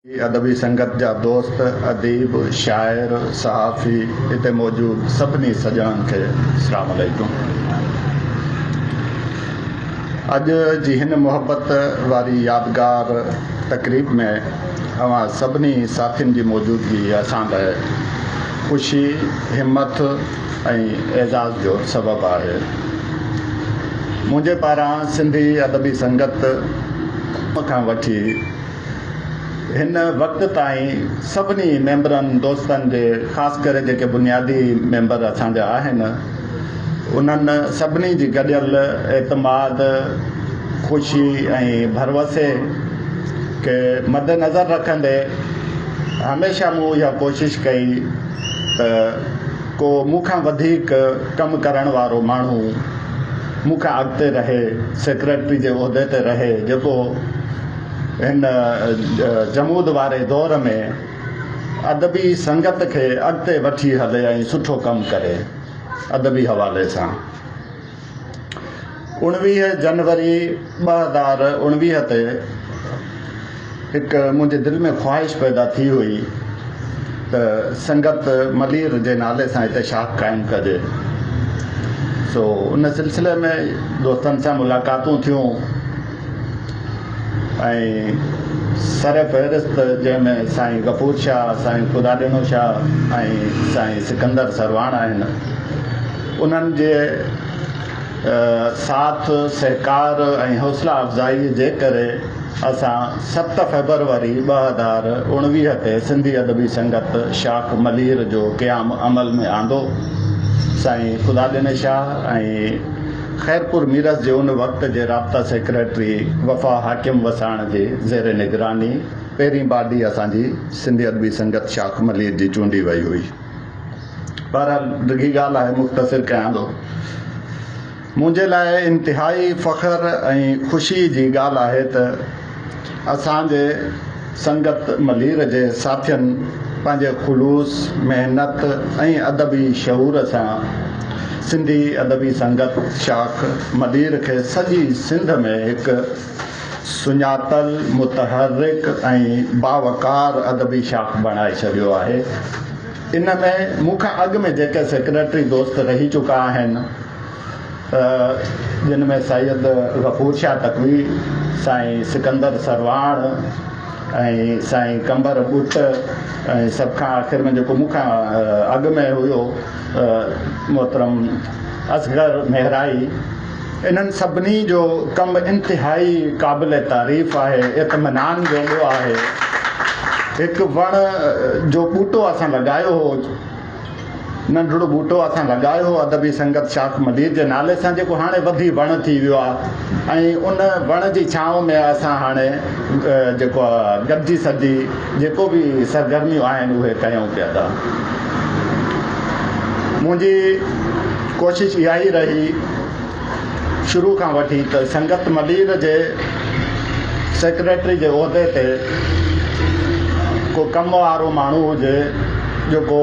अदबी संगत जा दोस्त अदीब शाइर सहाफ़ी इते मौजूद सभिनी सॼणनि खे अस्सलाम वालेकुम। अॼु जी हिन मोहब्बत वारी यादगार तक़रीब में अवां सभिनी साथियुनि जी मौजूदगी असां लाइ ख़ुशी हिम्मत ऐं एज़ाज़ जो सबबु आहे। मुंहिंजे पारां सिंधी अदबी संगत खां वठी हिन वक़्त ताईं सभिनी मेंबरनि दोस्तनि जे ख़ासि करे जेके बुनियादी मेंबर असांजा आहिनि उन्हनि सभिनी जी गॾियल एतमाद ख़ुशी ऐं भरवसे खे मद्देनज़र रखंदे हमेशह मूं इहा कोशिशि कई त को मूंखां वधीक कमु करण वारो माण्हू मूंखां अॻिते रहे, सेक्रेटरी जे उहिदे ते रहे, जेको हिन जमूद वारे दौर में अदबी संगत खे अॻिते वठी हले ऐं सुठो कमु करे अदबी हवाले सां। 19 जनवरी 2019 ते हिकु मुंहिंजे दिलि में ख़्वाहिश पैदा थी हुई त संगत मलीर जे नाले सां हिते शाख क़ाइमु कजे। सो उन सिलसिले में दोस्तनि सां मुलाक़ातूं थियूं ऐं सर फ़हिरिस्त जंहिंमें साईं गफ़ूर शाह, साईं ख़ुदाॾिणो शाह ऐं साईं सिकंदर सरवाण आहिनि। उन्हनि जे साथ सहकार ऐं हौसला अफ़ज़ाई जे करे असां 7 फरवरी 2019 ते सिंधी अदबी संगत शाख मलीर जो क़याम अमल में आंदो। साईं ख़ुदाॾिण शाह ऐं ख़ैरपुर मीरस जे उन वक़्त जे राब्ता सेक्रेटरी वफ़ा हाकिम वसाण जी ज़ेर निगरानी पहिरीं बार ॾींहुं असांजी सिंधी अदबी संगत शाख मलीर जी चूंडी वई हुई। बहरहाल ॾिघी ॻाल्हि आहे, मुख़्तसिर कयां थो। मुंहिंजे लाइ इंतिहाई फ़ख़्र ऐं ख़ुशी जी ॻाल्हि आहे त असांजे संगत मलीर जे साथियुनि पंहिंजे ख़ुलूस, महिनत ऐं अदबी शऊर सां सिंधी अदबी संगत शाख मलीर खे सॼी सिंध में हिकु सुञातल, मुतहरिक ऐं बावकार अदबी शाख बणाए छॾियो आहे। इन में मूंखां अॻु में जेके सेक्रेटरी दोस्त रही चुका आहिनि जिन में सैयद गफ़ूर शाह तकवी, साईं सिकंदर सरवाण ऐं साईं कंबर ॿुट ऐं सभ खां आख़िर में जेको मूंखां अॻु में हुयो मोहतरम असगर मेहराई, इन्हनि सभिनी जो कमु इंतिहाई क़ाबिल तारीफ़ आहे, इत्मिनान जोॻो आहे। हिकु वण जो ॿूटो असां लॻायो हो, नंढड़ो ॿूटो असां लॻायो हो अदबी संगत शाख मलीर जे नाले सां, जेको हाणे वधी वण थी वियो आहे ऐं उन वण जी छांव में असां हाणे जेको आहे गॾिजी सॼी जेको बि सरगर्मियूं आहिनि उहे कयूं पिया था। मुंहिंजी कोशिशि इहा ई रही शुरू खां वठी त संगत मलीर जे सेक्रेटरी जे उहिदे ते को कम वारो माण्हू हुजे जेको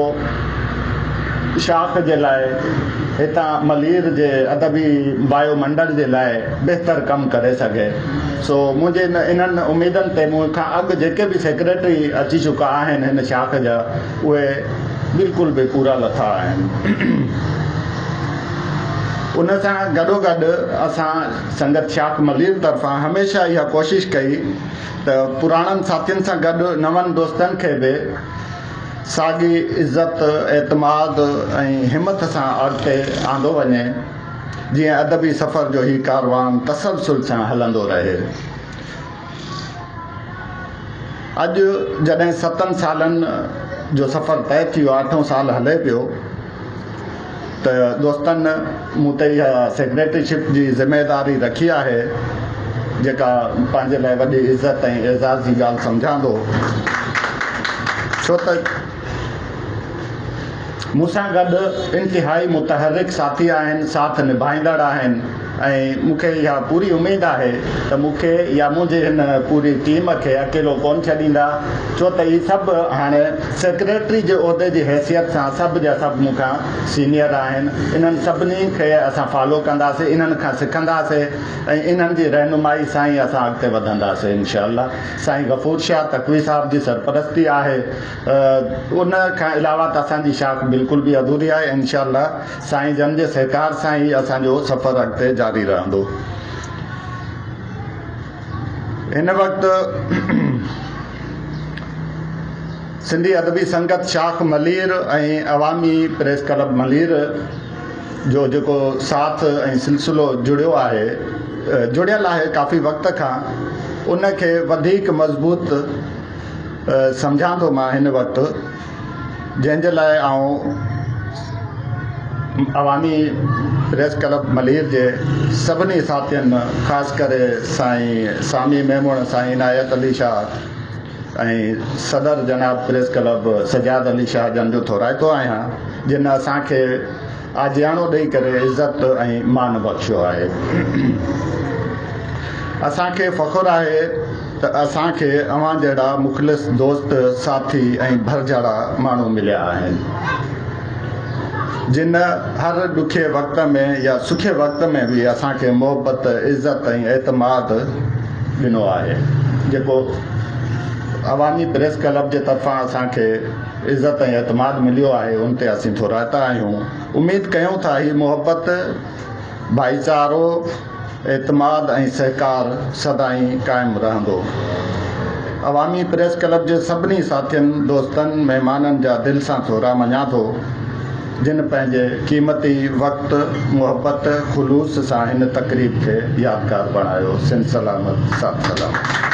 शाख जे लाइ हितां मलीर जे अदबी वायुमंडल जे लाइ बहितर कमु करे सघे। सो मुंहिंजे इन्हनि उमेदनि ते मूंखां अॻु जेके बि सेक्रेटरी अची चुका आहिनि हिन शाख जा, उहे बिल्कुलु बि पूरा लथा आहिनि। उन सां गॾोगॾु असां संगत शाख मलीर तरफ़ां हमेशह इहा कोशिशि कई त पुराणनि साथियुनि सां गॾु नवनि दोस्तनि खे बि साॻी इज़त, एतमाद ऐं हिमत सां अॻिते आंदो वञे, जीअं अदबी सफ़र जो ही कारवान तसलसल सां हलंदो रहे। अॼु जॾहिं 7 सालनि जो सफ़र तय थी वियो, 8 साल हले पियो, त दोस्तनि मूं ते इहा सेक्रेटरीशिप जी ज़िमेदारी रखी आहे, जेका पंहिंजे लाइ वॾी इज़त ऐं एज़ाज़ जी ॻाल्हि सम्झां थो। छो त मूंसां गॾु इंतिहाई मुतहरिक साथी आहिनि, साथ निभाईंदड़ आहिनि ऐं मूंखे इहा पूरी उमेदु आहे त मूंखे या मुंहिंजे हिन पूरी टीम खे अकेलो कोन छॾींदा, छो त इहे सभु हाणे सेक्रेटरी जे उहिदे जी हैसियत सां सभु जा सभु मूंखां सीनियर आहिनि। इन्हनि सभिनी खे असां फॉलो कंदासीं, इन्हनि खां सिखंदासीं ऐं इन्हनि जी रहनुमाई सां ई असां अॻिते वधंदासीं इंशाअल्लाह। साईं गफ़ूर शाह तक़वी साहिब जी सरपरस्ती आहे, उन खां अलावा त असांजी शाख बिल्कुलु बि अधूरी आहे। इंशाअल्लाह साईं जन जे सहकार सां ई असांजो सफ़र अॻिते जारी रहंदो। हिन वक़्तु सिंधी अदबी संगत शाख मलीर ऐं अवामी प्रेस क्लब मलीर जो जेको साथ ऐं सिलसिलो जुड़ियो आहे, जुड़ियल आहे काफ़ी वक़्त खां, उनखे वधीक मज़बूत सम्झां थो मां हिन वक़्तु, जंहिंजे लाइ आउं अवामी प्रेस क्लब मलीर जे सभिनी साथियुनि, ख़ासि करे साईं सामी मेमूण, साईं इनायत अली शाह ऐं सदर जनाब प्रेस क्लब सजाद अली शाह जन जो थोराइतो आहियां, जिन असांखे आजियाणो ॾेई करे इज़त ऐं मान बख़्शियो आहे। असांखे फ़ख़ुरु आहे त असांखे अवां जहिड़ा मुख़लिस दोस्त, साथी ऐं भरजड़ा माण्हू मिलिया आहिनि, जिन हर ॾुखे वक़्त में या सुठे वक़्त में बि असांखे मोहबत, इज़त ऐं एतमाद ॾिनो आहे। जेको अवामी प्रेस क्लब जे तरफ़ां असांखे इज़त ऐं एतमाद मिलियो आहे, उन ते असीं थोराइता आहियूं। उमेदु कयूं था ही मोहबत, भाईचारो, एतमाद ऐं सहकार सदाईं क़ाइमु रहंदो। अवामी प्रेस क्लब जे सभिनी साथियुनि, दोस्तनि, महिमाननि जा दिलि सां थोरा मञा थो, जिन पंहिंजे क़ीमती वक़्तु, मुहबत, ख़ुलूस सां हिन तक़रीब खे यादगार बणायो। सिन सलामत, साथ सलाम।